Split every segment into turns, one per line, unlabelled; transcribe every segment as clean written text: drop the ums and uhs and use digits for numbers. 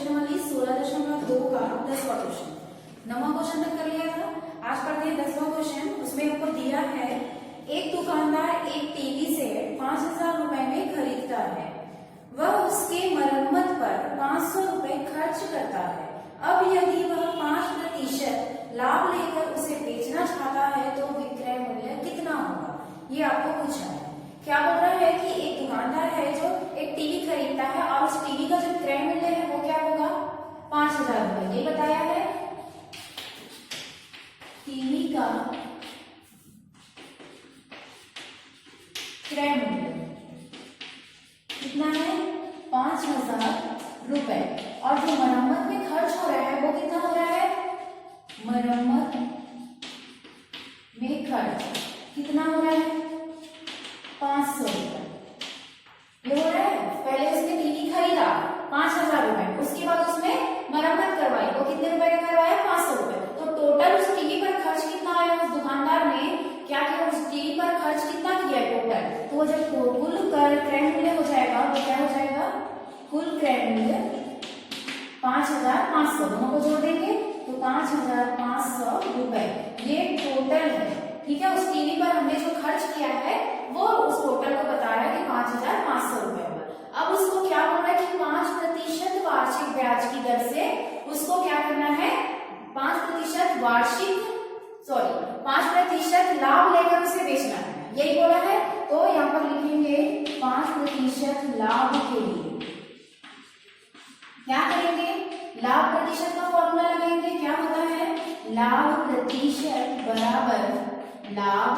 प्रश्नावली 16.2 का 10वां question. 9वां question तक कर लिया था, आज पढ़ते हैं 10वां क्वेश्चन। उसमें आपको दिया है एक दुकानदार एक टीवी सेट 5,000 रुपए में खरीदता है। वह उसके मरम्मत पर 500 रुपए खर्च करता है। अब यदि वह 5% लाभ लेकर उसे बेचना चाहता है तो विक्रय मूल्य कितना होगा, ये आपको पूछा है। क्या बोल रहा है कि एक दुकानदार है जो एक टीवी खरीदता है और उस टीवी का जो क्रय मूल्य है वो क्या होगा, 5,000 रुपए। ये बताया है टीवी का क्रय मूल्य कितना है, 5,000 रुपए। और जो मरम्मत में खर्च हो रहा है वो कितना हो रहा है, मरम्मत में खर्च कितना हो रहा है, 500 रुपए। ये हो रहा है, पहले उसने टीवी खरीदा 5,000 रुपए, उसके बाद उसमें मरम्मत करवाई, वो कितने रुपए का करवाया, 500 रुपए। तो टोटल उस टीवी पर खर्च कितना आया, उस दुकानदार ने क्या किया, उस टीवी पर खर्च कितना किया टोटल। तो वो जब कुल क्रय मूल्य हो जाएगा तो क्या हो जाएगा, कुल क्रय मूल्य 5,500, दोनों को जोड़ देंगे तो 5,500 रुपए ये टोटल है। ठीक है, उस टीवी पर हमने जो खर्च किया है वो उस टोटल को बता रहा है कि 5,500 रुपए होगा। अब उसको क्या बोल रहा है कि 5% वार्षिक ब्याज की दर से उसको क्या करना है, 5% वार्षिक 5% लाभ लेकर उसे बेचना है, यही बोला है। तो यहाँ पर लिखेंगे 5% लाभ के लिए क्या करेंगे, लाभ प्रतिशत का फॉर्मूला लगाएंगे। क्या होता है, लाभ प्रतिशत बराबर लाभ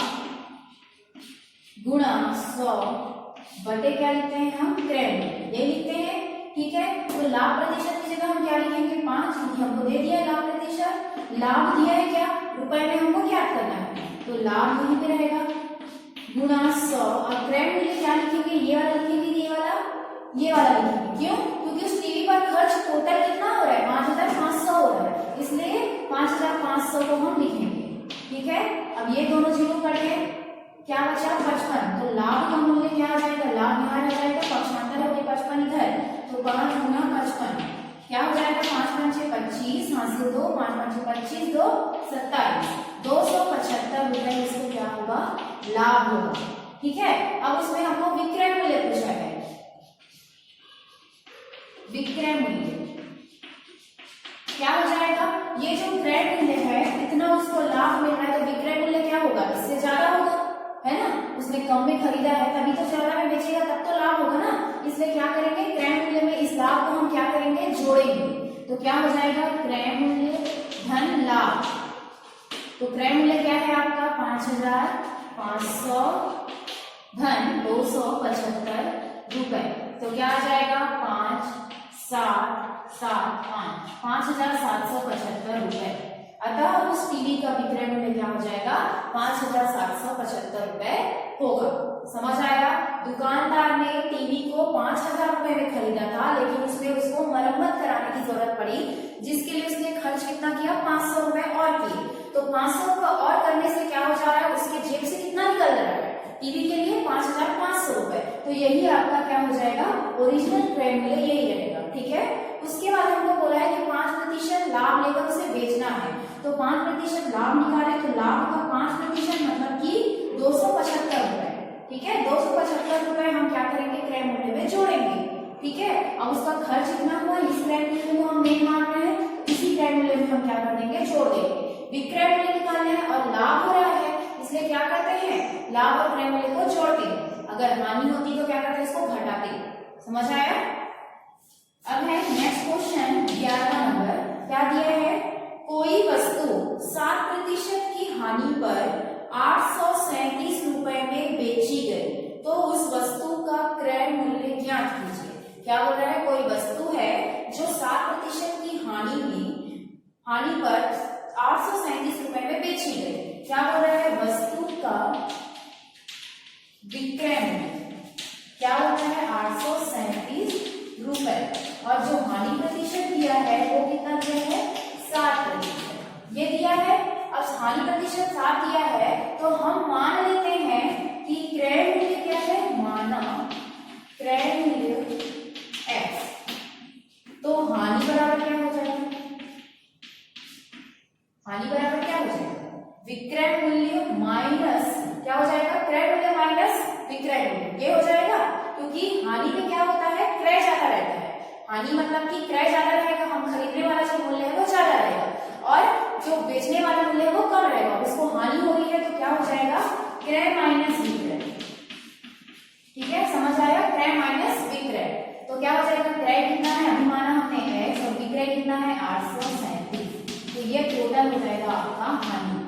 गुणा 100 बटे क्या लिखते हैं हम, क्रय मूल्य, ये लिखते हैं। ठीक है, तो लाभ प्रतिशत की जगह हम क्या लिखेंगे, 5, क्योंकि हमको दे दिया है लाभ प्रतिशत। लाभ दिया है क्या, रुपए में हमको क्या करना है, तो लाभ यहीं पे रहेगा गुणा 100। और क्रय मूल्य क्या लिखेंगे, ये वाला लिखेंगे, ये वाला लिखेंगे। क्यों, क्योंकि उस टीवी पर खर्च टोटल कितना हो रहा है, 5,500 हो रहा है, इसलिए 5,500 को हम लिखेंगे। ठीक है, अब ये दोनों जीरो कट गए, क्या बचा, 55। तो लाभ का मूल्य क्या आ जाएगा, लाभ यहाँ आ जाएगा, 75 हो गई, 55 इधर, तो 5 गुना 55 क्या हो जाएगा, 5 5 6 25, 5 से 2, 5 5 6 25, 2 27, 275 रुपए इसको क्या होगा, लाभ होगा। ठीक है, अब उसमें हमको विक्रय मूल्य पूछा है। विक्रय मूल्य क्या हो जाएगा, ये जो क्रय मूल्य है इतना उसको लाभ मिल रहा है, तो विक्रय मूल्य क्या होगा, इससे ज्यादा होगा, है ना। उसने कम में खरीदा है तभी तो ज्यादा में बेचेगा, तब तो लाभ होगा ना। इसलिए क्या करेंगे, क्रय मूल्य में इस लाभ को हम क्या करेंगे, जोड़ेंगे। तो क्या हो जाएगा, क्रय मूल्य धन लाभ। तो क्रय मूल्य क्या है आपका, 5,500 धन 275 रुपए। तो क्या आ जाएगा, 5 7 7 5 5,775 रुपए। अतः उस टीवी का विक्रय मूल्य क्या हो जाएगा, 5,775 रुपए होगा। समझ आया, दुकानदार ने टीवी को 5,000 रुपए में खरीदा था, लेकिन उसमें उसको मरम्मत कराने की जरूरत पड़ी, जिसके लिए उसने खर्च कितना किया, 500 रुपए और किए। तो 500 रुपए और करने से क्या हो जा रहा है, उसके जेब से कितना निकल रहा है, टीवी के लिए 5,500 रुपए। तो यही आपका क्या हो जाएगा, ओरिजिनल क्रय मूल्य यही रहेगा। ठीक है, उसके बाद हमको बोला है कि 5% लाभ लेकर उसे बेचना है, तो 5% लाभ निकाले तो लाभ का 5% मतलब कि 275 रुपए। ठीक है, 275 रुपए हम क्या करेंगे, क्रय मूल्य में जोड़ेंगे। ठीक है, अब उसका खर्च कितना हुआ, इस क्रय मूल्य को हम नहीं मान रहे हैं, इसी क्रय मूल्य में हम क्या कर देंगे, जोड़ देंगे। विक्रय मूल्य निकालना है और लाभ हो रहा है, इसलिए क्या करते हैं, लाभ और क्रय मूल्य को जोड़ते हैं। अगर हानि होती तो क्या करते हैं, इसको घटाते हैं। समझ आया। अब है नेक्स्ट क्वेश्चन 11वां नंबर। क्या दिया है, कोई वस्तु 7% की हानि पर 837 रुपए में बेची गई, तो उस वस्तु का क्रय मूल्य ज्ञात कीजिए। क्या बोल रहा है, कोई वस्तु है जो 7% की हानि पर 837 रुपए में बेची गई। क्या बोल रहा है, वस्तु का विक्रय मूल्य क्या होता है, 837 रुपए, और जो हानि प्रतिशत दिया है वो कितना दिया है, 7% ये दिया है। अब हानि प्रतिशत 7 दिया है तो हम मान लेते हैं कि क्रय मूल्य क्या है, माना क्रय मूल्य x, तो हानि हानि बराबर क्या हो जाएगा, विक्रय मूल्य माइनस क्या हो जाएगा, क्रय मूल्य माइनस विक्रय मूल्य, ये हो जाएगा। क्योंकि हानि में क्या होता है, क्रय ज्यादा रहता है। हानि मतलब कि क्रय ज्यादा रहेगा, हम खरीदने वाला जो मूल्य है वो ज्यादा रहेगा और जो बेचने वाला मूल्य है वो कम रहेगा। उसको हानि हो रही है तो क्या हो जाएगा, क्रय माइनस विक्रय। ठीक है, समझ आया, क्रय माइनस विक्रय। तो क्या हो जाएगा, क्रय कितना है, अभी माना हमने x और विक्रय कितना है 837, तो ये टोटल हो जाएगा आपका हानि।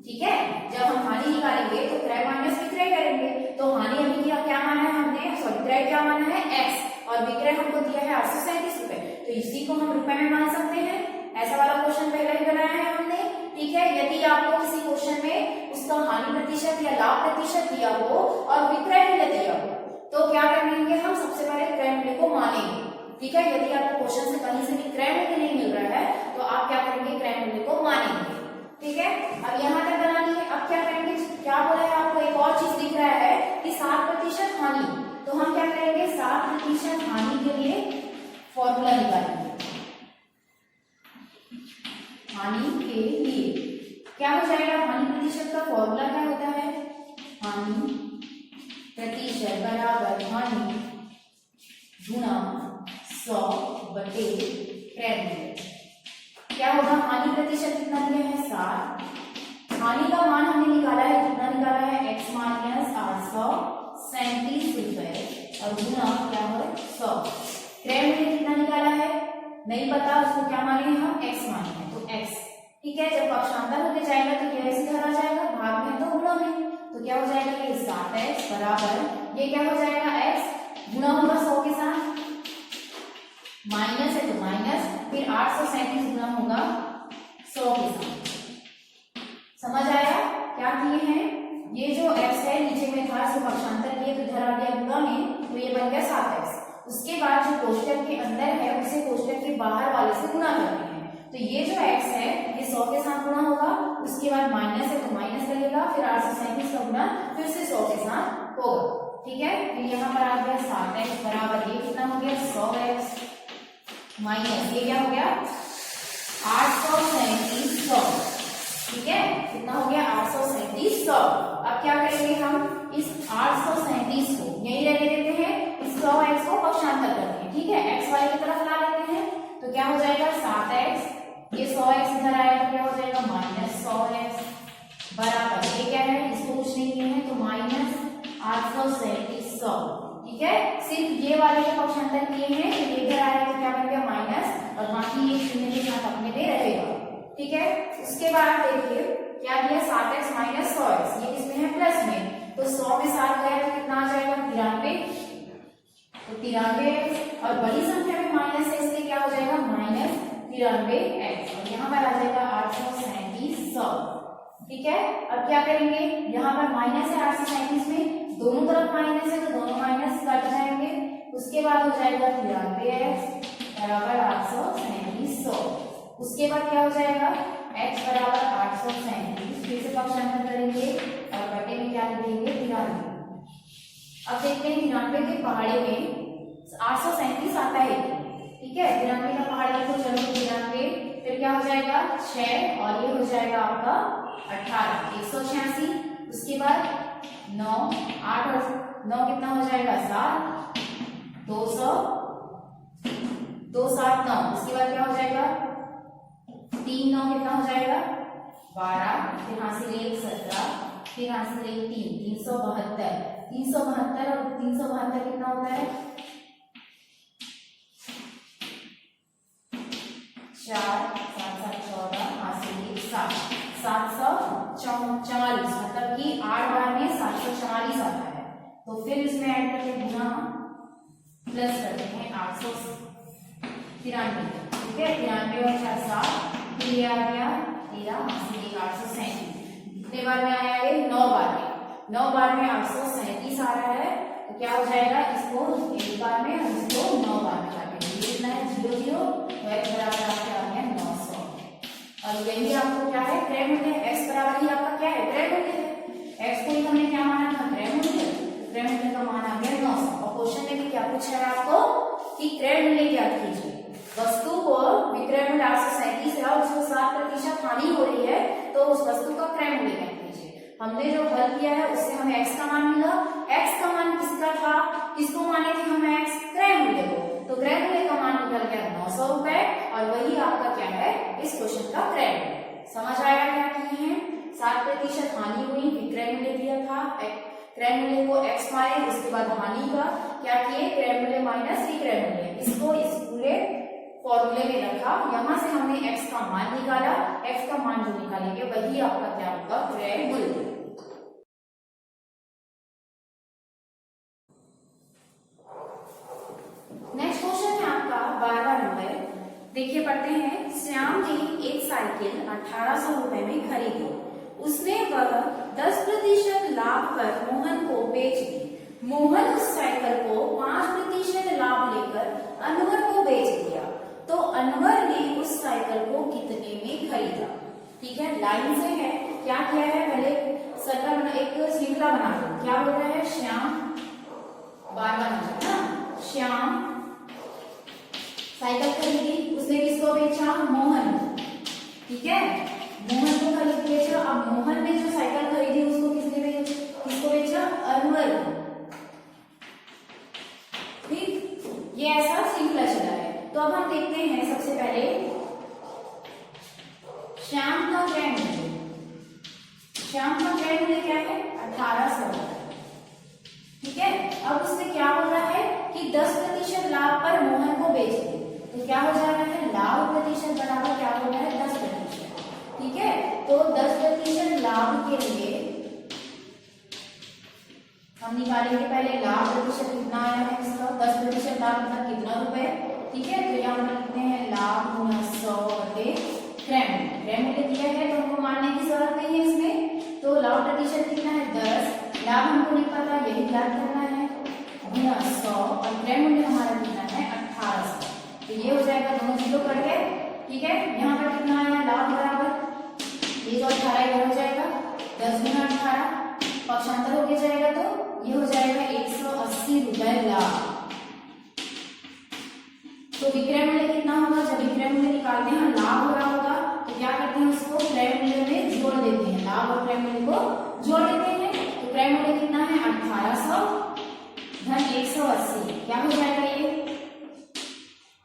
ठीक है, जब हम हानि निकालेंगे तो क्रय माइनस विक्रय करेंगे, तो हानि अभी क्या माना है हमने, सॉरी क्रय क्या माना है x और विक्रय हमको दिया है 837 रुपए, तो इसी को हम रुपए में मान सकते हैं। ऐसा वाला क्वेश्चन पहले ही बनाया है हमने। ठीक है, यदि आपको किसी क्वेश्चन में उसका हानि प्रतिशत या लाभ प्रतिशत दिया हो और विक्रय मूल्य दिया हो तो क्या करेंगे, हम सबसे पहले क्रय मूल्य को मानेंगे। ठीक है, यदि आपको क्वेश्चन से कहीं से भी क्रय मूल्य नहीं मिल रहा है तो आप क्या करेंगे, क्रय मूल्य को मानेंगे। ठीक है, अब यहाँ तक बना लिए। अब क्या करेंगे, क्या बोला है आपको, एक और चीज दिख रहा है कि 7% हानि, तो हम क्या करेंगे, 7% हानि के लिए फॉर्मूला निकालेंगे। हानि के लिए क्या हो जाएगा, हानि प्रतिशत का फॉर्मूला क्या होता है, हानि प्रतिशत बराबर हानि गुणा 100 बटे क्रय मूल्य। क्या होगा, हानि प्रतिशत कितना दिया है 7, हानि का मान हमने निकाला है, कितना निकाला है x माइनस 837 रुपए और गुणा क्या है 100। क्रय मूल्य कितना निकाला है नहीं पता, उसको क्या माने हम x माने हैं, तो x। ठीक है, जब पक्षांतर होके जाएगा तो क्या इसी तरह जाएगा, भाग में तो गुणा में, तो क्या हो जाएगा, ये 7x बराबर ये क्या हो जाएगा x गुणा होगा 100 के साथ, माइनस है तो माइनस, फिर 837 गुना होगा 100 के साथ। समझ आया क्या किए हैं, ये जो x है नीचे में था इसको पक्षांतर किए तो इधर आ गया गुणा में, तो ये बन गया 7x। उसके बाद जो कोष्टक के अंदर है उसे कोष्टक के बाहर वाले से गुणा करते हैं, तो ये जो x है ये 100 के साथ गुणा होगा, उसके बाद माइनस है तो माइनस लगेगा, फिर 837 का गुणा फिर से 100 के साथ होगा। ठीक है, फिर यहाँ पर आ गया 7x बराबर ये कितना हो गया 100x माइनस ये क्या हो गया 837 100। ठीक है, कितना हो गया 837 100। अब क्या करेंगे, हम इस 837 को यही रहने देते हैं, इस 100x को पक्षांतर करते हैं। ठीक है, x y की तरफ ला लेते हैं, तो क्या हो जाएगा 7x, ये 100x इधर आया तो क्या हो जाएगा माइनस 100x बराबर ये क्या है, इसको कुछ नहीं किए हैं तो माइनस 837 100। ठीक है, सिर्फ ये वाले के पक्षांतर किए हैं तो ये इधर आएगा तो क्या बन गया माइनस, और बाकी ये शून्य के साथ अपने में रहेगा। ठीक है, उसके बाद देखिए क्या दिया 7x माइनस 100x, ये किसमें है प्लस में, तो 100 में 7 गया तो कितना आ जाएगा 93, तो 93x और बड़ी संख्या में माइनस है इसलिए क्या हो जाएगा माइनस 93x और यहाँ पर आ जाएगा 837 100। ठीक है, अब क्या करेंगे, यहाँ पर माइनस है 837 में, दोनों तरफ माइनस है तो दोनों माइनस कट जाएंगे, उसके बाद हो जाएगा 93x बराबर 837 100। उसके बाद क्या हो जाएगा x बराबर 837, फिर से पक्षांतर करेंगे और बटे में क्या लिखेंगे 93। अब देखते हैं 93 के पहाड़े में 837 आता है। ठीक है, 93 का पहाड़ा लिखो, चलो 93, फिर क्या हो जाएगा 6 और ये हो जाएगा आपका 18 186। उसके बाद 9 8 और 9 कितना हो जाएगा 7 200 2 7 9। उसके बाद क्या हो जाएगा 3 9 कितना हो जाएगा 12, फिर हासिल 1 17, फिर हासिल 1 3 372 372 और 372 कितना होता है 4 7 7 14 हासिल 1 7 744, मतलब कि 8 बार में 744 आता है, तो फिर इसमें ऐड करके गुना प्लस करते हैं 893। ठीक है, 93 और 4 7, फिर ये आ गया 13 हासिल 1 837। कितने बार में आया ये 9 बार में, 9 बार में 837 आ रहा है, तो क्या हो जाएगा इसको 1 बार में और इसको 9 बार में काटेंगे, ये कितना है 0 0, तो x बराबर आपके आ गया 900। और यही आपको क्या है क्रय मूल्य, x बराबर ही आपका क्या है क्रय मूल्य है, x को ही हमने क्या माना था क्रय मूल्य, क्रय मूल्य का मान आ गया 900। और क्वेश्चन में भी क्या पूछा है आपको कि क्रय मूल्य ज्ञात कीजिए, वस्तु को विक्रय मूल्य 837 है और उसको 7% हानि हो रही है तो उस वस्तु का क्रय मूल्य ज्ञात कीजिए। हमने जो हल किया है उससे हमें x का मान मिला। x का मान किसका था, किसको माने थे हम x, क्रय मूल्य को, तो क्रय मूल्य का मान निकल गया 900 रुपए और वही आपका क्या है इस क्वेश्चन का क्रय मूल्य। समझ आया क्या किए हैं, 7% हानि हुई, विक्रय मूल्य दिया था, क्रय मूल्य को x माने, उसके बाद हानि का क्या किए क्रय मूल्य माइनस विक्रय मूल्य, इसको इस पूरे फॉर्मूले में रखा, यहाँ से हमने x का मान निकाला, x का मान जो निकालेंगे वही आपका क्या होगा क्रय मूल्य। नेक्स्ट क्वेश्चन है आपका 12वां नंबर, देखिए पढ़ते हैं। श्याम ने एक साइकिल 1800 रुपए में खरीदी, उसने वह 10% लाभ पर मोहन को बेच दी। मोहन उस साइकिल को 5% लाभ लेकर अनवर को बेच दिया, तो अनवर ने उस साइकिल को कितने में खरीदा। ठीक है, लाइन से है, क्या किया है पहले सर्कल बना, एक श्रृंखला बना दो। क्या बोल रहा है, श्याम, बार-बार ना, श्याम साइकिल खरीदी, उसने किसको बेचा, मोहन। ठीक है, मोहन को खरीद बेचा। अब मोहन ने जो साइकिल खरीदी उसको किसने बेचा, किसको बेचा, अनवर। ठीक, ये ऐसा श्रृंखला चला है। तो अब हम देखते हैं सबसे पहले श्याम का क्रय मूल्य। श्याम का क्रय मूल्य क्या है, 1800। ठीक है, अब उसने क्या बोल रहा है कि 10% लाभ पर मोहन को बेच दे, तो क्या हो जा रहा है, लाभ प्रतिशत बराबर क्या हो रहा है 10%। ठीक है, तो 10% लाभ के लिए हम निकालेंगे पहले लाभ प्रतिशत कितना आया है इसका, 10% लाभ मतलब कितना रुपए। ठीक है, तो यहाँ पर लिखते हैं लाभ गुना 100 बटे क्रय मूल्य। क्रय मूल्य दिया है तो हमको मानने की जरूरत नहीं है इसमें, तो लाभ प्रतिशत कितना है 10, लाभ हमको नहीं पता यही याद करना है, गुना 100 और क्रय मूल्य हमारा कितना है 1800, तो ये हो जाएगा दोनों जीरो कट गए। ठीक है, यहाँ पर कितना आया लाभ बराबर, ये जो 18 इधर हो जाएगा, 10 गुना 18 पक्षांतर होके जाएगा तो ये हो जाएगा 180 रुपए लाभ। तो विक्रय मूल्य कितना होगा, जब विक्रय मूल्य निकालते हैं लाभ हो रहा होगा तो क्या करते हैं उसको क्रय मूल्य में जोड़ देते हैं, लाभ और क्रय मूल्य को जोड़ देते हैं। तो क्रय मूल्य कितना है 1800 धन 180, क्या हो जाएगा ये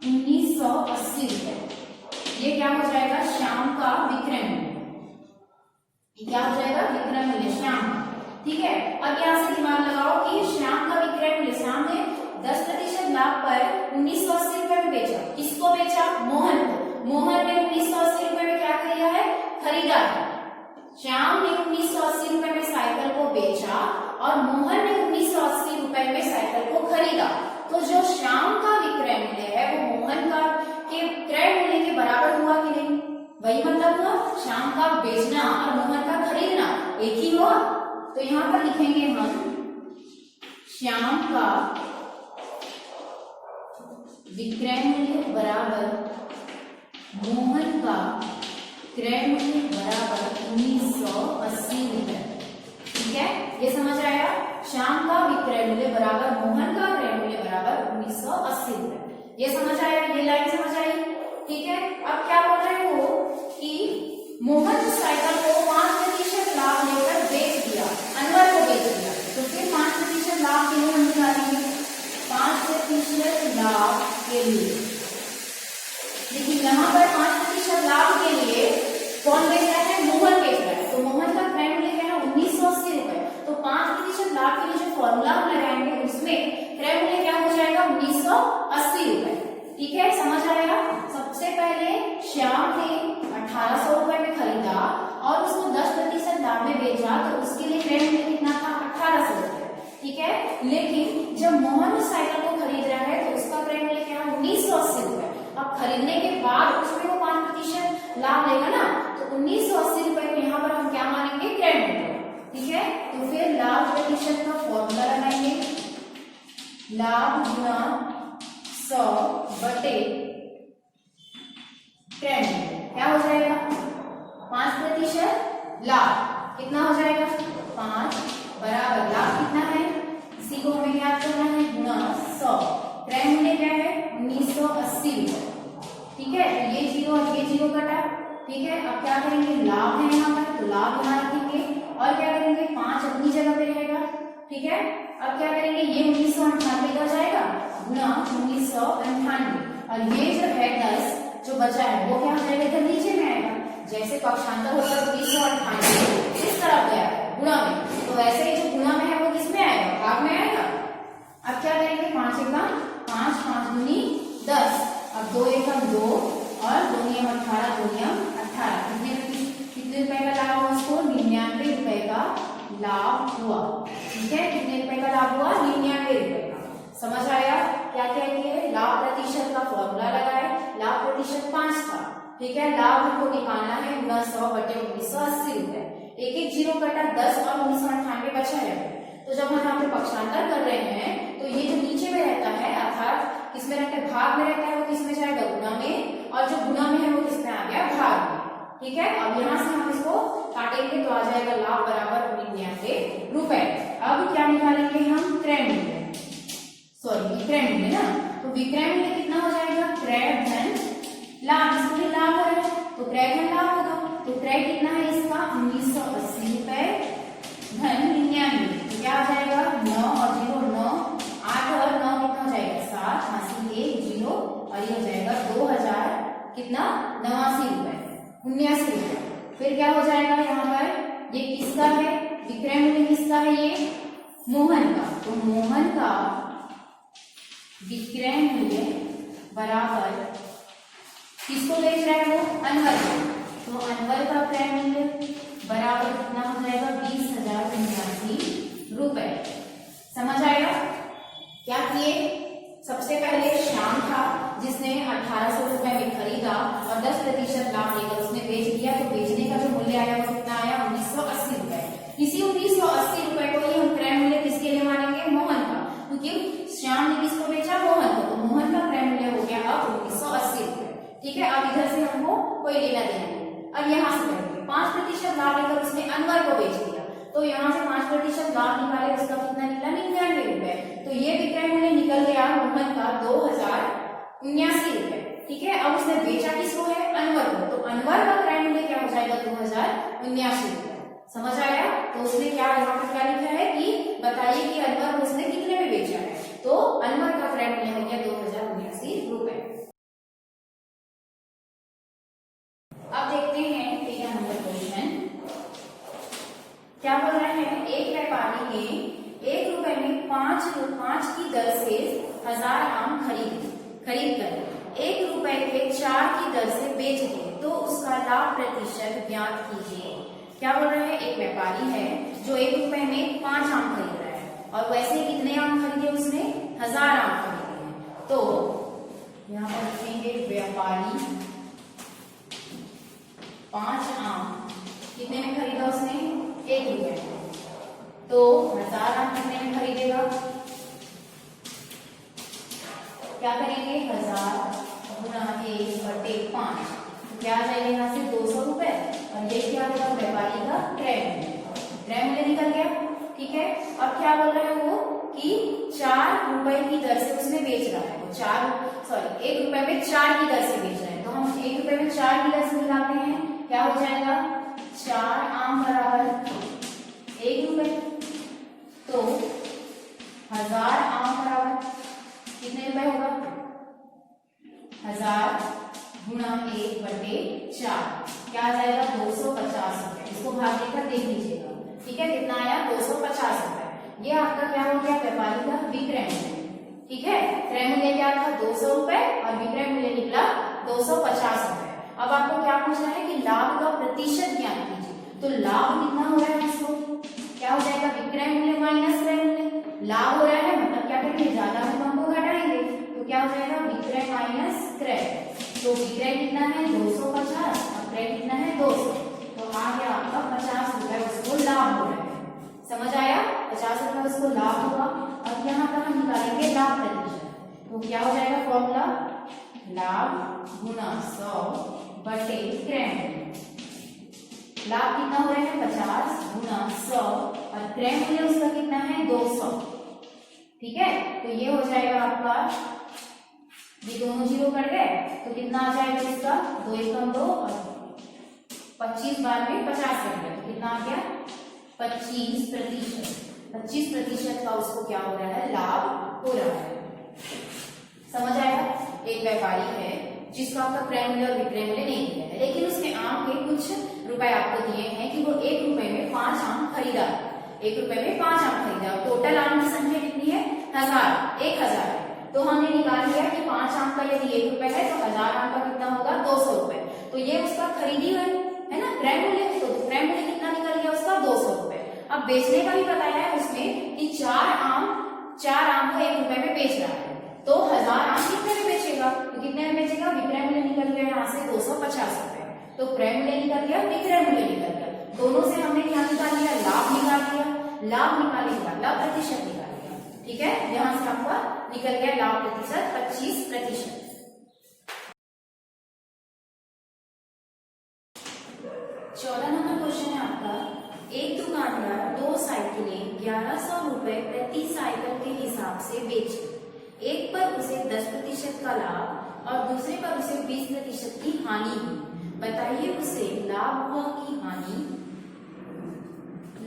1980 रुपए। ये क्या हो जाएगा श्याम का विक्रय मूल्य, ये क्या हो जाएगा विक्रय मूल्य श्याम। ठीक है, अब यहाँ से दिमाग लगाओ कि श्याम का विक्रय मूल्य, श्याम ने 10% लाभ पर 1980 रुपए में बेचा, किसको बेचा, मोहन को। मोहन ने 1980 रुपए में क्या किया है, खरीदा है। श्याम ने 1980 रुपए में साइकिल को बेचा और मोहन ने 1980 रुपए में साइकिल को खरीदा, तो जो श्याम का विक्रय मूल्य है वो मोहन का के क्रय मूल्य के बराबर हुआ कि नहीं, वही मतलब हुआ, श्याम का बेचना और मोहन का खरीदना एक ही हुआ। तो यहाँ पर लिखेंगे हम श्याम का विक्रय मूल्य बराबर मोहन का क्रय मूल्य बराबर 1980 रुपए। ठीक है, ये समझ आया, श्याम का विक्रय मूल्य बराबर मोहन का क्रय मूल्य बराबर 1980 रुपए। ये समझ आया, ये लाइन समझ आई। ठीक है, अब क्या बोल रहे हो कि मोहन साइकिल को 5% लाभ लेकर बेच दिया, अनवर को बेच दिया, तो फिर 5% लाभ के लिए हम निकालेंगे 5% लाभ के लिए। लेकिन यहाँ पर 5% लाभ के लिए कौन बेच रहा है, मोहन बेच रहा है, तो मोहन का क्रय मूल्य क्या है 1980 रुपए, तो 5% लाभ के लिए जो फॉर्मूला हम लगाएंगे उसमें क्रय मूल्य क्या हो जाएगा 1980 रुपए। ठीक है, समझ आएगा। सबसे पहले श्याम ने 1800 रुपए में खरीदा और उसको 10% लाभ में बेचा, तो उसके लिए क्रय मूल्य कितना था 1800 रुपए। ठीक है, लेकिन जब मोहन उस साइकिल को खरीद रहा है तो उसका क्रय मूल्य क्या है 1980 रुपए। अब खरीदने के बाद उसमें वो 5% लाभ लेगा ना, तो 1980 रुपए को यहाँ पर हम क्या मानेंगे क्रय मूल्य। ठीक है, तो फिर लाभ प्रतिशत का फॉर्मूला लगाएंगे, लाभ गुना 100 बटे क्रय मूल्य, क्या हो जाएगा 5% लाभ, कितना हो जाएगा 5 बराबर लाभ कितना है, इसी को हमें याद करना है गुना 100, क्रय मूल्य क्या है 1980 रुपए। ठीक है। तो ये जीरो और ये जीरो कटा, ठीक है। अब क्या करेंगे, लाभ है यहाँ पर तो लाभ यहाँ रखेंगे और क्या करेंगे 5 अपनी जगह पे रहेगा, ठीक है। अब क्या करेंगे, ये 1998 का जाएगा गुणा 1998 और ये जो है 10 जो बचा है वो क्या हो जाएगा, इधर नीचे में आएगा। जैसे पक्षांतर होता है 1998 इस तरफ गया गुणा में, तो वैसे ही जो गुणा में है वो किस में आएगा, भाग में आएगा। अब क्या करेंगे 5 एकम 5, 5 दूनी 10, अब 2 एकम 2 और 2 नियम 18, 2 नियम 18, कितने रुपए का लाभ हुआ उसको, 99 रुपए का लाभ हुआ, ठीक है। कितने रुपए का लाभ हुआ, 99 रुपए का। समझ आया क्या क्या किए, लाभ प्रतिशत का फॉर्मूला लगाए, लाभ प्रतिशत 5 था, ठीक है। लाभ हमको निकालना है गुना 100 बटे 1980 रुपए, एक एक जीरो कटा 10 और 1998 बचा है। तो जब हम यहाँ पे पक्षांतर कर रहे हैं तो ये जो नीचे में रहता है अर्थात किसमें रहता है, भाग में रहता है, वो किसमें जाएगा, गुना में, और जो गुना में है वो किसमें आ गया, भाग में, ठीक है। अब यहाँ से हम इसको काटेंगे तो आ जाएगा लाभ बराबर 99 रुपए। अब क्या निकालेंगे हम, क्रय मूल्य, सॉरी विक्रय मूल्य ना, तो विक्रय मूल्य कितना हो जाएगा, क्रय धन लाभ, इसमें लाभ हो रहा है तो क्रय धन लाभ होगा। तो क्रय कितना है इसका 1980 रुपए धन 99, तो क्या आ जाएगा 9 और 0 9, 8 और 9 कितना हो जाएगा 7, 81 0 और ये हो जाएगा 2000 कितना 89 रुपए 79 रुपए। फिर क्या हो जाएगा यहाँ पर, ये किसका है, विक्रय मूल्य किसका है, ये मोहन का, तो मोहन का विक्रय मूल्य बराबर किसको बेच रहा है वो, अनवर को, तो अनवर का क्रय मूल्य बराबर कितना हो जाएगा 20,089 रुपए। समझ आएगा क्या किए, सबसे पहले श्याम था जिसने 1800 रुपए में खरीदा और 10% लाभ लेकर उसने बेच दिया, तो बेचने का जो मूल्य आया वो कितना आया 1980 रुपए। इसी 1980 रुपए को ही हम क्रय मूल्य किसके लिए मानेंगे, मोहन का, क्योंकि श्याम ने किसको बेचा, मोहन को, तो मोहन का क्रय मूल्य हो गया अब 1980 रुपए, ठीक है। अब इधर से हमको कोई लेना देना नहीं। अब यहाँ से करेंगे 5% लाभ लेकर उसने अनवर को बेच दिया, तो यहाँ से 5% लाभ निकाले, उसका कितना निकला 99 रुपए, तो ये विक्रय मूल्य निकल गया मोहन का 2079 रुपए, ठीक है। अब उसने बेचा किसको है, अनवर को, तो अनवर का क्रय मूल्य क्या हो जाएगा 2079 रुपए। समझ आया, तो उसने क्या यहाँ पर क्या लिखा है कि बताइए कि अनवर को उसने कितने में बेचा है, तो अनवर का क्रय मूल्य हो गया 2079 रुपए। अब देखते हैं 13 नंबर क्वेश्चन, क्या बोल रहे हैं, एक व्यापारी ने 1 रुपए में 5 की दर से 1000 आम खरीद कर 1 रुपए के 4 की दर से बेच दिए, तो उसका लाभ प्रतिशत ज्ञात कीजिए। क्या बोल रहे हैं, एक व्यापारी है जो 1 रुपए में 5 आम खरीद रहा है और वैसे कितने आम खरीदे उसने, 1000 आम खरीदे हैं। तो यहाँ पर लिखेंगे व्यापारी 5 आम कितने में खरीदा उसने, 1 रुपए में, तो 1000 आम कितने में खरीदेगा, क्या करेंगे 1000 गुणा 1/5, तो क्या आ जाएगा यहाँ से 200 रुपए और ये क्या होगा व्यापारी का क्रय मूल्य निकल गया, ठीक है। और क्या बोल रहे हैं वो कि 4 रुपए की दर से उसने बेच रहा है, वो 1 रुपए में 4 की दर से बेच रहे हैं, तो हम 1 रुपए में 4 की दर से मिलाते हैं, क्या हो जाएगा 4 आम बराबर 1 रुपए, तो 1000 आम बराबर कितने रुपए होगा, 1000 गुणा 1/4 क्या आ जाएगा 250 रुपए। इसको भाग देकर देख लीजिएगा, ठीक है, कितना आया 250 रुपए। ये आपका क्या हो गया व्यापारी का विक्रय मूल्य, ठीक है। क्रय मूल्य क्या था 200 रुपए और विक्रय मूल्य निकला 250 रुपए। अब आपको क्या पूछना है कि लाभ का प्रतिशत ज्ञात कीजिए, तो लाभ कितना हो रहा है इसको, क्या हो जाएगा विक्रय मूल्य माइनस क्रय मूल्य, लाभ हो रहा है मतलब क्या करेंगे ज्यादा कम को घटाएंगे, तो क्या हो जाएगा विक्रय माइनस क्रय, तो विक्रय कितना है 250 और क्रय कितना है 200, तो आ गया आपका 50 रुपए उसको लाभ हो रहा है। समझ आया, 50 रुपए उसको लाभ होगा। अब यहाँ पर हम निकालेंगे लाभ प्रतिशत, तो क्या हो जाएगा फॉर्मूला लाभ गुना 100 बटे क्रय मूल्य, लाभ कितना हो रहा है 50 गुना 100 और क्रय मूल्य उसका कितना है 200, ठीक है। तो ये हो जाएगा आपका ये दोनों जीरो कट गए तो कितना आ जाएगा इसका, 2 एकम 2 और 25 बार में 50 कट गया तो कितना आ गया 25%। 25% का उसको क्या हो रहा है, लाभ हो रहा है। समझ आएगा। एक व्यापारी है जिसका आपका क्रय मूल्य और विक्रय मूल्य नहीं दिया है, लेकिन उसने आम के कुछ रुपए आपको दिए हैं कि वो 1 रुपए में 5 आम खरीदा, 1 रुपए में 5 आम खरीदा। टोटल आम की संख्या कितनी है, 1000 है। तो हमने निकाल लिया कि 5 आम का यदि 1 रुपए है तो 1000 आम का कितना होगा, 200 रुपए। तो ये उसका खरीदी है ना क्रय मूल्य, तो क्रय मूल्य कितना निकल गया उसका, 200 रुपए। अब बेचने का भी बताया है उसमें कि 4 आम को 1 रुपए में बेच रहा है, तो 1000 आम कितने में बेचेगा, तो कितने में बेचेगा, विक्रय मूल्य निकल गया यहाँ से 250 रुपए। तो क्रय मूल्य निकल गया, विक्रय मूल्य निकल गया, दोनों से हमने क्या निकाल लिया, लाभ निकाल लिया। लाभ निकालने के बाद लाभ प्रतिशत निकाल लिया, ठीक है। यहाँ से आपका निकल गया लाभ प्रतिशत 25%। 14 नंबर क्वेश्चन है आपका, एक दुकानदार 2 साइकिलें 1100 रुपए प्रति साइकिल के हिसाब से बेची। एक पर उसे 10% का लाभ और दूसरे पर उसे 20% की हानि हुई। बताइए उसे लाभ हुआ कि हानि,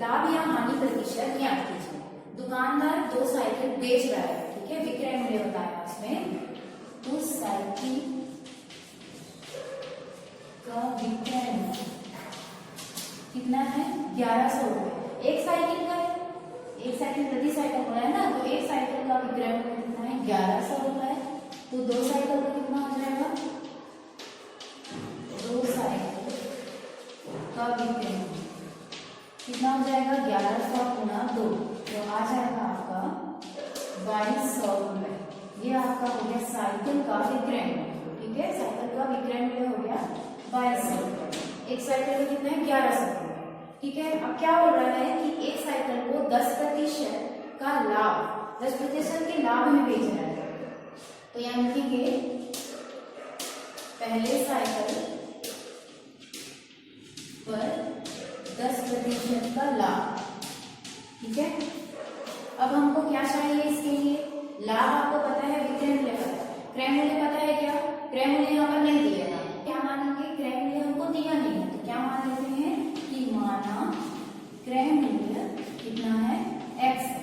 लाभ या हानि प्रतिशत ज्ञात कीजिए। दुकानदार 2 साइकिल बेच रहा है, ठीक है, विक्रय मूल्य बताया उसमें। उस साइकिल का विक्रय मूल्य कितना है, 1100 रुपए। एक साइकिल का, एक साइकिल प्रति साइकिल हो रहा है ना, तो एक साइकिल का विक्रय मूल्य कितना है, 1100 रुपए। तो 2 साइकिल का कितना हो जाएगा, 2 साइकिल का विक्रय मूल्य कितना हो जाएगा, 1100 गुणा 2, तो आ जाएगा आपका 2200 रुपए। ये आपका हो गया साइकिल का विक्रय मूल्य, ठीक है। साइकिल का विक्रय मूल्य हो गया 2200 रुपए। एक साइकिल का कितना है, 1100 रुपए, ठीक है। अब क्या हो रहा है कि एक साइकिल को 10% का लाभ, 10% के लाभ में बेच रहा है, तो यहाँ लिखेंगे पहले साइकिल पर 10% का लाभ, ठीक है। अब हमको क्या चाहिए इसके लिए, लाभ आपको पता है, विक्रय मूल्य पता है, क्रय मूल्य पता है क्या, क्रय मूल्य यहाँ पर नहीं दिया था, क्या मानेंगे, क्रय मूल्य हमको दिया नहीं है, तो क्या मान लेते हैं कि माना क्रय मूल्य कितना है, x है,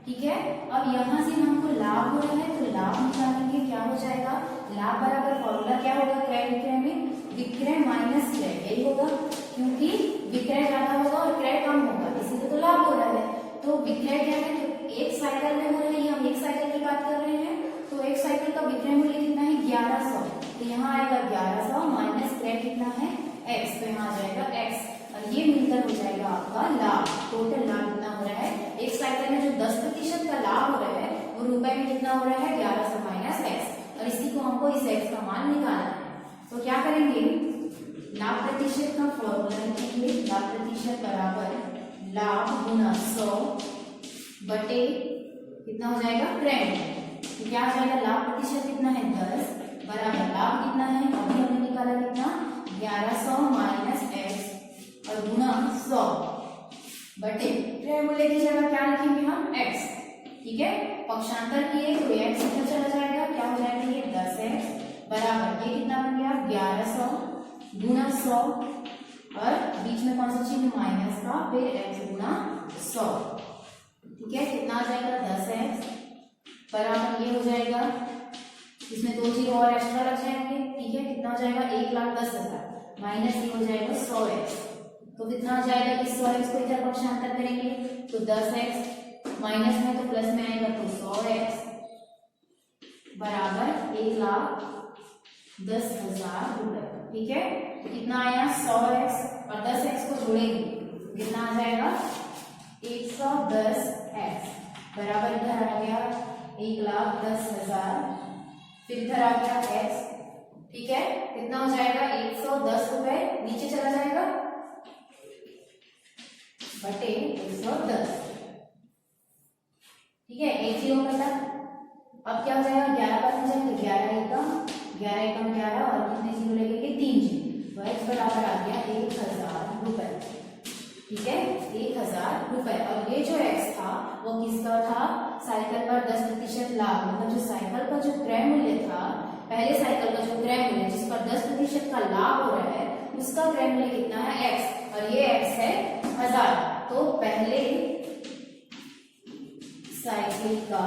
ठीक है। अब यहाँ से हमको लाभ हो रहा है तो लाभ निकालेंगे, क्या हो जाएगा, लाभ बराबर फॉर्मूला क्या होगा, क्रय विक्रय में विक्रय माइनस क्रय, यही होगा, क्योंकि विक्रय ज्यादा होगा और क्रय कम होगा, इसीलिए तो लाभ हो रहा है। तो विक्रय क्या है, तो एक साइकिल में हो रहा है, हम एक साइकिल की बात कर रहे हैं, तो एक साइकिल का विक्रय मूल्य कितना है, 1100, तो यहाँ आएगा 1100 माइनस क्रय कितना है, x, तो यहाँ आ जाएगा x, और ये मिलकर हो जाएगा आपका लाभ। टोटल लाभ कितना हो रहा है, एक साइकिल में जो 10% का लाभ हो रहा है वो रुपए में कितना हो रहा है, 1100 माइनस x, और इसी को हमको इस x का मान निकालना है। तो क्या करेंगे, लाभ प्रतिशत का फॉर्मूला लिखेंगे, लाभ प्रतिशत बराबर लाभ गुना 100 बटे कितना हो जाएगा, क्रय मूल्य, तो क्या आ जाएगा, लाभ प्रतिशत कितना है 10 बराबर लाभ कितना है, अभी हमने निकाला कितना, 1100 माइनस x और गुना 100 बटे क्रय मूल्य की जगह क्या लिखेंगे हम, x, ठीक है। पक्षांतर किए तो x इधर चला जाएगा, क्या हो जाएगा, ये 10x बराबर ये कितना बन गया, 1100 गुना 100 और बीच में कौन सा चिन्ह, माइनस का, फिर x गुना 100, ठीक है। कितना आ जाएगा, 10x बराबर ये हो जाएगा, इसमें 2 जीरो और एक्स्ट्रा लग जाएंगे, ठीक है। कितना हो जाएगा, 1,10,000 माइनस ये हो जाएगा 100x, तो कितना आ जाएगा, इस 100x को इधर पक्षांतर करेंगे तो 10x माइनस में तो प्लस में आएगा, तो 100x बराबर 1,10,000 रुपए, ठीक है। तो कितना आया, 100x और 10x को जोड़ेंगे कितना आ जाएगा, 110x बराबर इधर आ गया 1,10,000, फिर इधर आ गया x, ठीक है। कितना हो जाएगा, 110 रुपए नीचे चला जाएगा बटे 110, ठीक है, एक जीरो कटा। अब क्या हो जाएगा, 11 पर हो जाएगा, 11 एकम 11 और कितने जीरो लगेंगे, 3 जीरो, तो x बराबर आ गया 1,000 रुपए, ठीक है, 1,000 रुपए। और ये जो x था वो किसका था, साइकिल पर 10% लाभ, मतलब जो साइकिल का जो क्रय मूल्य था पहले साइकिल का जो क्रय मूल्य जिस पर 10% का लाभ हो रहा है उसका क्रय मूल्य कितना है x, और ये x है 1000। तो पहले साइकिल का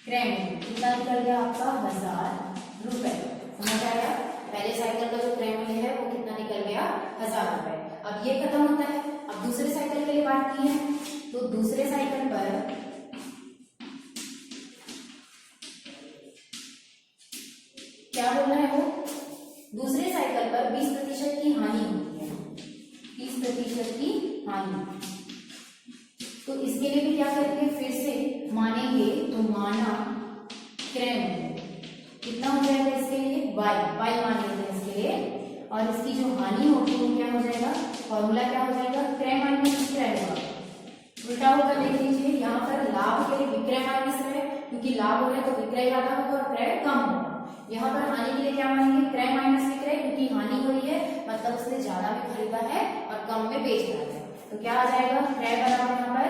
क्रय मूल्य कितना निकल गया आपका 1000 रुपए। समझ आया? पहले साइकिल का जो क्रय मूल्य है वो कितना निकल गया 1000 रुपए। अब ये खत्म होता है। अब दूसरे साइकिल के लिए बात की है तो दूसरे साइकिल पर क्या बोल रहा है वो, दूसरे साइकिल पर 20% की हानि होती है, 30% की हानि। तो इसके लिए भी क्या करेंगे, फिर से मानेंगे तो माना क्रय मूल्य कितना हो जाएगा इसके लिए y मानेंगे इसके लिए, और इसकी जो हानि होगी वो क्या हो जाएगा, फॉर्मूला क्या हो जाएगा, क्रय माइनस विक्रय होगा। उल्टा होकर देख लीजिए, यहाँ पर लाभ के लिए विक्रय माइनस है, क्योंकि लाभ हो रहा है तो विक्रय ज्यादा होगा और क्रय कम होगा। यहाँ पर हानि के लिए क्या मानेंगे, क्रय माइनस विक्रय, क्योंकि हानि हो रही है मतलब उसने ज्यादा भी खरीदा है और कम में बेच रहा है। तो क्या आ जाएगा, क्रय बराबर यहाँ पर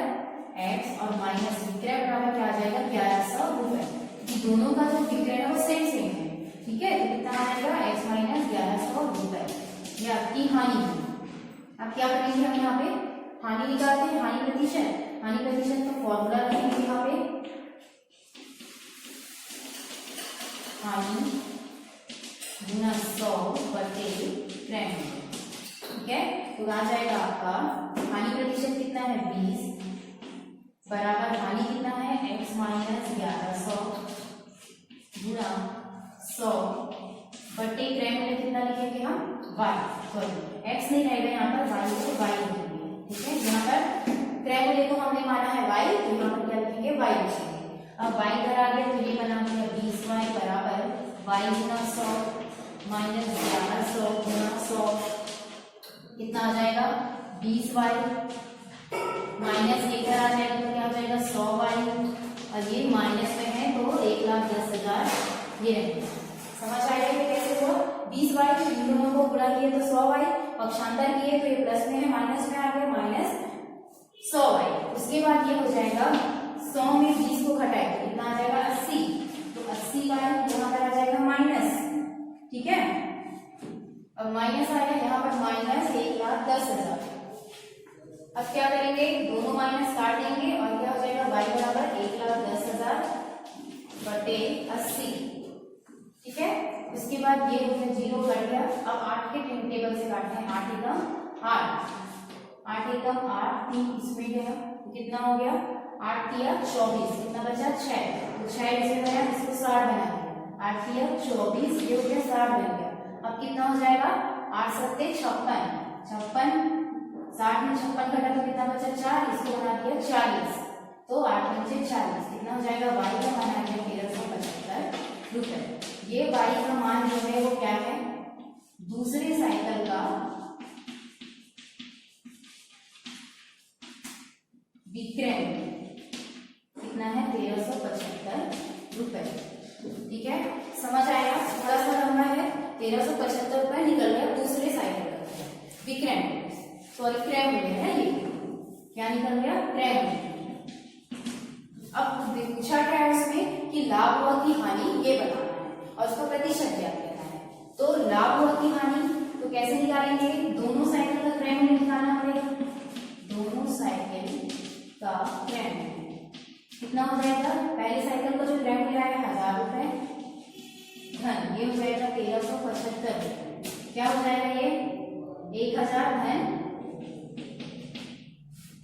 x और माइनस विक्रय बराबर क्या आ जाएगा 1100 रुपए, क्योंकि दोनों का जो विक्रय है वो सेम सेम है। ठीक है, तो कितना आ जाएगा x माइनस 1100 रुपए, ये आपकी हानि है। अब क्या करेंगे हम यहाँ पे हानि निकालते हैं, हानि प्रतिशत का फॉर्मूला रखेंगे यहाँ पे, हानि गुना 100 बटे क्रय मूल्य। ठीक है, तो आ जाएगा आपका हानि प्रतिशत कितना है 20 बराबर हानि कितना है x माइनस 1100 गुना 100 बटे क्रय मूल्य कितना लिखेंगे हम y, सॉरी x नहीं रहेगा यहाँ पर y को y लिखेंगे। ठीक है, यहाँ पर क्रय मूल्य को हमने माना है y, तो यहाँ पर क्या लिखेंगे y लिखेंगे। अब y इधर आ गया तो ये बना दिया 20y बराबर y गुना 100 माइनस 1100 गुना 100 कितना आ जाएगा 20y माइनस ये इधर आ जाएगा तो क्या हो जाएगा 100y, और ये माइनस में है तो 1,10,000 ये रहेगा। समझ आएगा ये कैसे हुआ, 20y तो इन दोनों को गुणा किए तो 100y, पक्षांतर किए तो ये प्लस में है माइनस में आ गया माइनस 100y। उसके बाद ये हो जाएगा 100 में 20 को घटाए तो कितना आ जाएगा 80, तो 80y यहाँ पर आ जाएगा माइनस। ठीक है, अब माइनस आएगा यहाँ पर माइनस 1,10,000। अब क्या करेंगे, दोनों माइनस काट देंगे और क्या हो जाएगा y बराबर 1,10,000 बटे 80। ठीक है, उसके बाद ये हो गया 0 कट गया। अब 8 के टेबल से काटते हैं, 8 एकम 8 एकम 8 3 इसमें गया तो कितना हो गया 8 तिया 24, कितना बचा 6, तो 6 इसे गया इसको 60 बना दिया, 8 तिया 24 ये हो गया 60 बन गया। अब कितना हो जाएगा 8 सत्ते 56, 60 में 56 घटा तो कितना बचा 4, इसको बना दिया 40, तो 8 पंचे 40 कितना हो जाएगा y का मान आ गया 1375 रुपए। ये y का मान जो है वो क्या है, दूसरे साइकिल का विक्रय कितना है 1375 रुपए। ठीक है, समझ आएगा, थोड़ा सा लंबा है, 1375 रुपए निकल गया दूसरे साइकिल का विक्रय, सॉरी क्रय मूल्य है ये, क्या निकल गया क्रय मूल्य। अब पूछा क्या है उसमें कि लाभ हुआ की हानि ये बताना है और उसको प्रतिशत ज्ञात करना है। तो लाभ हुआ की हानि तो कैसे निकालेंगे, दोनों साइकिल का क्रय मूल्य निकालना पड़ेगा, दोनों साइकिल का क्रय मूल्य कितना हो जाएगा, पहले साइकिल का जो क्रय मूल्य आया 1000 रुपए धन ये हो जाएगा 1375, क्या हो जाएगा ये 1000 धन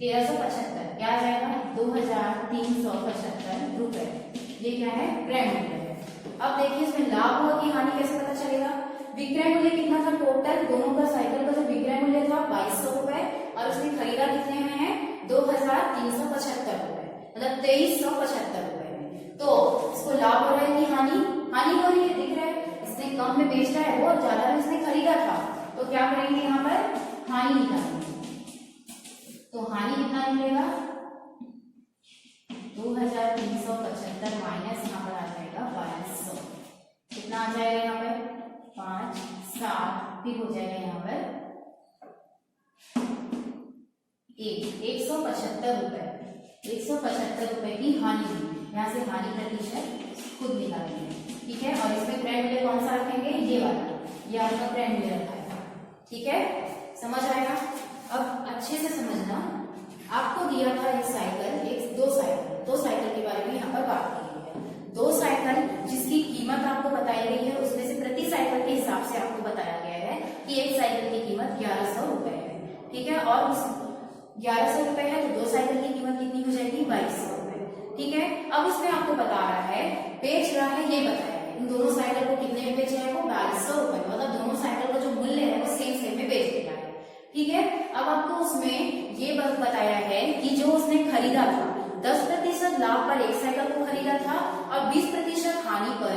1375 क्या आ जाएगा 2375 रुपए, ये क्या है क्रय मूल्य है। अब देखिए इसमें लाभ हुआ कि हानि कैसे पता चलेगा, विक्रय मूल्य कितना था टोटल, दोनों का साइकिल का जो विक्रय मूल्य था 2200 रुपए और उसने खरीदा कितने में है 2375 रुपए, मतलब 2375 रुपए में। तो इसको लाभ हो रहा है कि हानि हो रही है, दिख रहा है इसने कम में बेच रहा है, वो ज्यादा में इसने खरीदा था, तो क्या करेंगे यहाँ पर हानि निकालेंगे। तो हानि कितना मिलेगा 2375 माइनस यहाँ पर आ जाएगा 2200, कितना आ जाएगा यहाँ पर 5 7, फिर हो जाएगा यहाँ पर 175 रुपए, 175 रुपए की हानि हुई। यहाँ से हानि प्रतिशत खुद निकालेंगे, ठीक है। और इसमें ग्रैंड मूल्य कौन सा रखेंगे, ये वाला, ये आपका ग्रैंड मूल्य रखा है, ठीक है, समझ आएगा। अब अच्छे से समझना, आपको दिया था एक साइकिल, दो साइकिल के बारे में यहाँ पर बात की गई है। दो साइकिल जिसकी कीमत आपको बताई गई है, उसमें से प्रति साइकिल के हिसाब से आपको बताया गया है कि एक साइकिल की कीमत 1100 रुपए है, ठीक है। और उस 1100 रुपए है तो दो साइकिल की कीमत कितनी हो जाएगी, 2200 रुपए, ठीक है। अब उसमें आपको बता रहा है, बेच रहा है, ये बताया है इन दोनों साइकिल को कितने में बेचा है, वो 2200 रुपए, मतलब दोनों साइकिल का जो मूल्य है वो सेम में बेच देना है, ठीक है। अब आपको उसमें ये बताया है कि जो उसने खरीदा था 10% लाभ पर एक साइकिल को खरीदा था और 20% हानि पर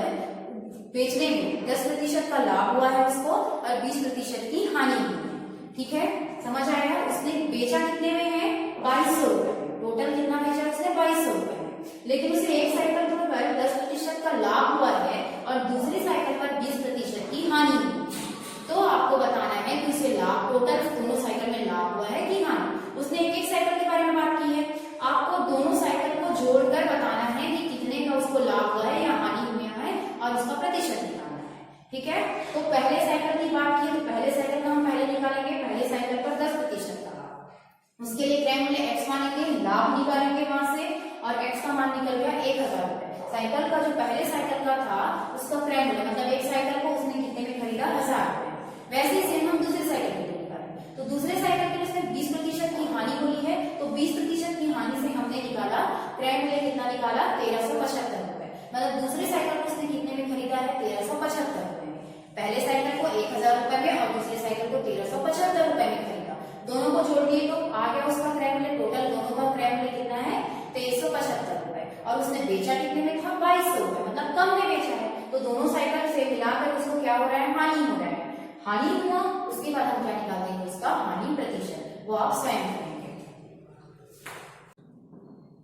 बेचने में 10% का लाभ हुआ है उसको और 20% की हानि हुई है, ठीक है, समझ आएगा। उसने बेचा कितने में है, 2200 रुपए, टोटल कितना बेचा उसने, 2200 रुपए में, लेकिन उसे एक साइकिल पर 10% का लाभ हुआ है और दूसरी साइकिल पर 20% की हानि हुई। तो आपको बताना है कि उसे लाभ, टोटल दोनों साइकिल में लाभ हुआ है कि हानि। उसने एक साइकिल के बारे में बात की है, आपको दोनों साइकिल को जोड़कर बताना है कि कितने का उसको लाभ हुआ है या हानि हुआ है और उसका प्रतिशत निकालना है, ठीक है। तो पहले साइकिल की बात की तो पहले साइकिल का हम पहले निकालेंगे, पहले साइकिल पर 10% का लाभ, उसके लिए ग्रैंड मूल्य x मानेंगे, लाभ निकालेंगे वहां से और x का मान निकल गया 1000 रुपए। साइकिल का जो पहले साइकिल का था उसका ग्रैंड मूल्य मतलब एक साइकिल को उसने कितने में खरीदा, 1000 रुपए। वैसे ही सेम हम दूसरे साइकिल के लिए निकालें, तो दूसरे साइकिल के लिए उसने 20% की हानि बोली है, तो 20% की हानि से हमने निकाला ग्रैंड मूल्य कितना निकाला, 1375 रुपए, मतलब दूसरे साइकिल को उसने कितने में खरीदा है, 1375 रुपए में। पहले साइकिल को 1000 रुपए में और दूसरे साइकिल को 1375 रुपए में खरीदा, दोनों को जोड़ दिए तो आ गया उसका ग्रैंड मूल्य, टोटल दोनों का ग्रैंड मूल्य कितना है, 1375 रुपए, और उसने बेचा कितने में था, 2200 रुपए, मतलब कम में बेचा है, तो दोनों साइकिल से मिलाकर उसको क्या हो रहा है, हानि हो रहा है। हानि हुआ, उसके बाद हम क्या निकाल देंगे, उसका हानि प्रतिशत, वो आप स्वयं करेंगे।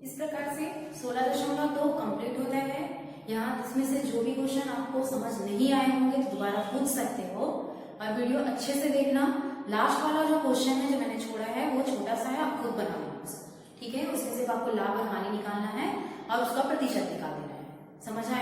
इस प्रकार से 16.2 कंप्लीट होता है। यहाँ इसमें से जो भी क्वेश्चन आपको समझ नहीं आए होंगे तो दोबारा पूछ सकते हो और वीडियो अच्छे से देखना। लास्ट वाला जो क्वेश्चन है जो मैंने छोड़ा है वो छोटा सा है, आप खुद बना लेना, ठीक है। उसमें सिर्फ आपको लाभ और हानि निकालना है और उसका प्रतिशत निकाल देना है, समझ आया।